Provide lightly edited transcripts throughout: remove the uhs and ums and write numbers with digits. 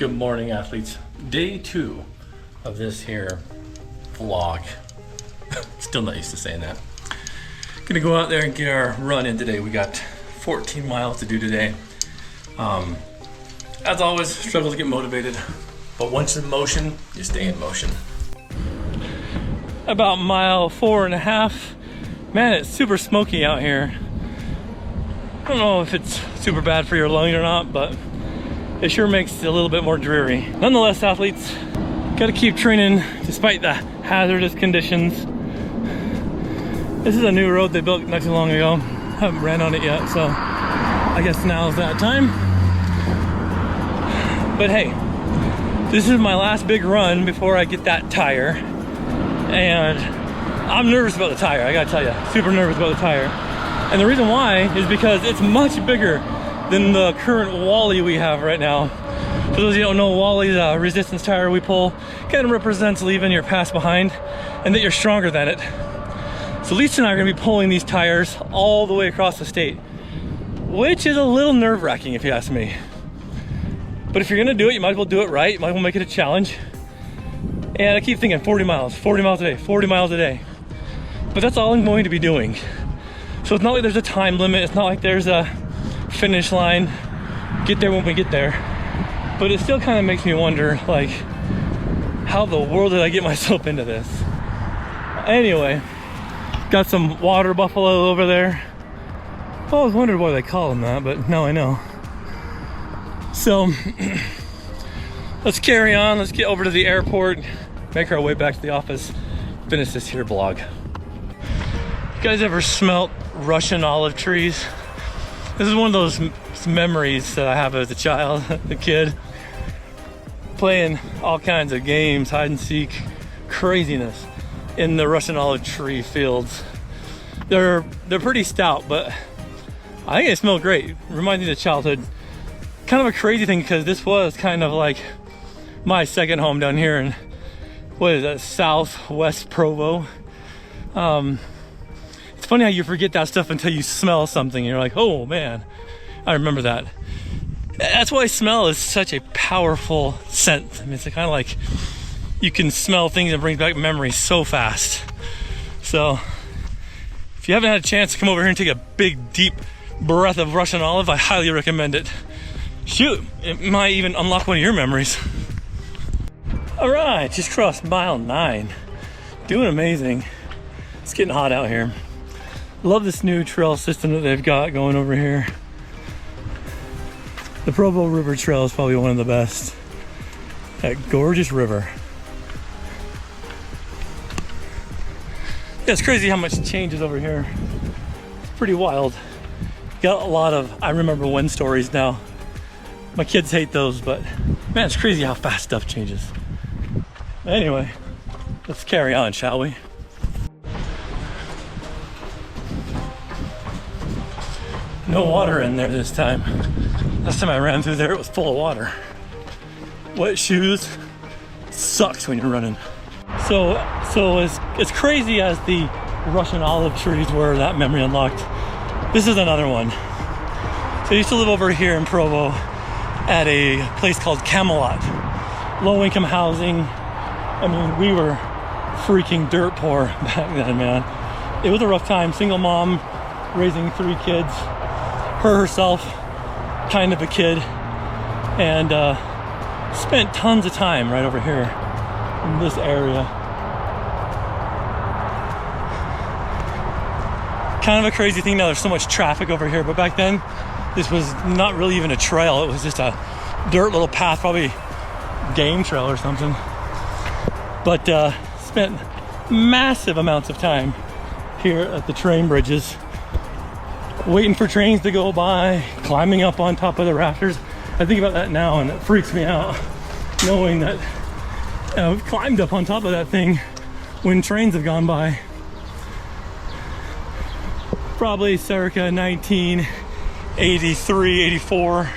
Good morning, athletes. Day 2 of this here vlog. Still not used to saying that. Gonna go out there and get our run in today. We got 14 miles to do today. As always, struggle to get motivated, but once in motion, you stay in motion. About mile 4.5. Man, it's super smoky out here. I don't know if it's super bad for your lungs or not, but it sure makes it a little bit more dreary. Nonetheless, athletes, gotta keep training despite the hazardous conditions. This is a new road they built not too long ago. Haven't ran on it yet, so I guess now's that time. But hey, this is my last big run before I get that tire. And I'm nervous about the tire, I gotta tell you. Super nervous about the tire. And the reason why is because it's much bigger than the current Wally we have right now. For those of you who don't know, Wally's resistance tire we pull kind of represents leaving your past behind and that you're stronger than it. So Lisa and I are gonna be pulling these tires all the way across the state, which is a little nerve-wracking if you ask me. But if you're gonna do it, you might as well do it right. You might as well make it a challenge. And I keep thinking 40 miles a day, 40 miles a day. But that's all I'm going to be doing. So it's not like there's a time limit. It's not like there's a finish line, get there when we get there. But it still kind of makes me wonder, like, how the world did I get myself into this? Anyway, got some water buffalo over there. I always wondered why they call them that, but now I know. So let's carry on. Let's get over to the airport, make our way back to the office, finish this here vlog. You guys ever smelt Russian olive trees? This is one of those memories that I have as a child, a kid, playing all kinds of games, hide and seek, craziness in the Russian olive tree fields. They're pretty stout, but I think they smell great. Reminds me of childhood. Kind of a crazy thing because this was kind of like my second home down here in, what is that, southwest Provo. It's funny how you forget that stuff until you smell something and you're like, oh man, I remember that. That's why smell is such a powerful scent. I mean, it's kind of like you can smell things and brings back memories so fast. So if you haven't had a chance to come over here and take a big deep breath of Russian olive, I highly recommend it. Shoot, it might even unlock one of your memories. All right, just crossed mile 9. Doing amazing. It's getting hot out here. Love this new trail system that they've got going over here. The Provo River Trail is probably one of the best. That gorgeous river. Yeah, it's crazy how much changes over here. It's pretty wild. Got a lot of I remember when stories now. My kids hate those, but man, it's crazy how fast stuff changes. Anyway, let's carry on, shall we? No water in there this time. Last time I ran through there, it was full of water. Wet shoes sucks when you're running. So as crazy as the Russian olive trees were, that memory unlocked, this is another one. So I used to live over here in Provo at a place called Camelot. Low income housing. I mean, we were freaking dirt poor back then, man. It was a rough time. Single mom, raising 3 kids. Her herself, kind of a kid, and spent tons of time right over here in this area. Kind of a crazy thing now, there's so much traffic over here, but back then this was not really even a trail, it was just a dirt little path, probably game trail or something. But spent massive amounts of time here at the train bridges, waiting for trains to go by, climbing up on top of the rafters. I think about that now and it freaks me out, knowing that I've climbed up on top of that thing when trains have gone by. Probably circa 1983, 84,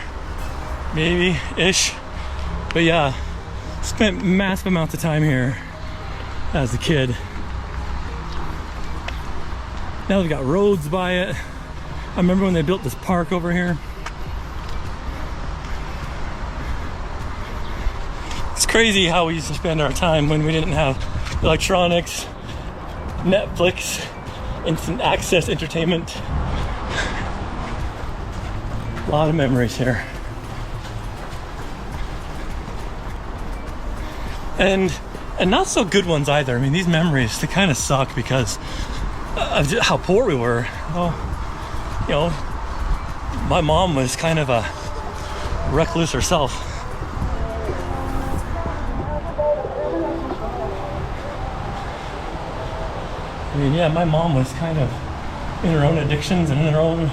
maybe ish. But yeah, spent massive amounts of time here as a kid. Now they've got roads by it. I remember when they built this park over here. It's crazy how we used to spend our time when we didn't have electronics, Netflix, instant access entertainment. A lot of memories here. And not so good ones either. I mean, these memories, they kind of suck because of how poor we were. Well, you know, my mom was kind of a recluse herself. I mean, yeah, my mom was kind of in her own addictions and in her own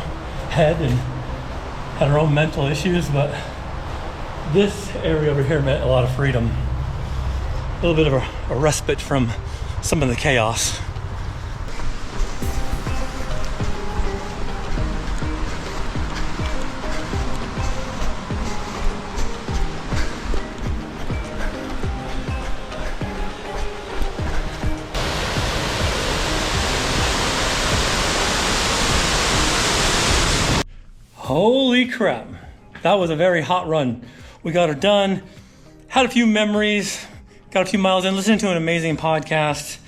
head and had her own mental issues, but this area over here meant a lot of freedom. A little bit of a respite from some of the chaos. Holy crap, that was a very hot run. We got her done, had a few memories, got a few miles in, listening to an amazing podcast.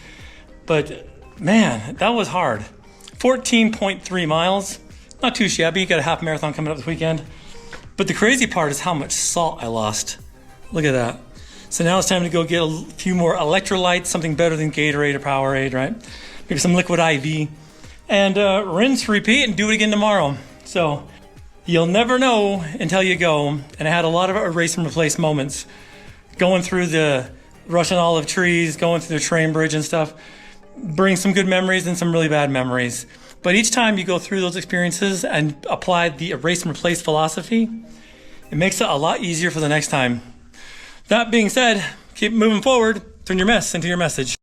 But man, that was hard. 14.3 miles, not too shabby. Got a half marathon coming up this weekend. But the crazy part is how much salt I lost. Look at that. So now it's time to go get a few more electrolytes, something better than Gatorade or Powerade, right? Maybe some liquid IV. And rinse, repeat, and do it again tomorrow. So you'll never know until you go. And I had a lot of erase and replace moments. Going through the Russian olive trees, going through the train bridge and stuff. Bring some good memories and some really bad memories. But each time you go through those experiences and apply the erase and replace philosophy, it makes it a lot easier for the next time. That being said, keep moving forward. Turn your mess into your message.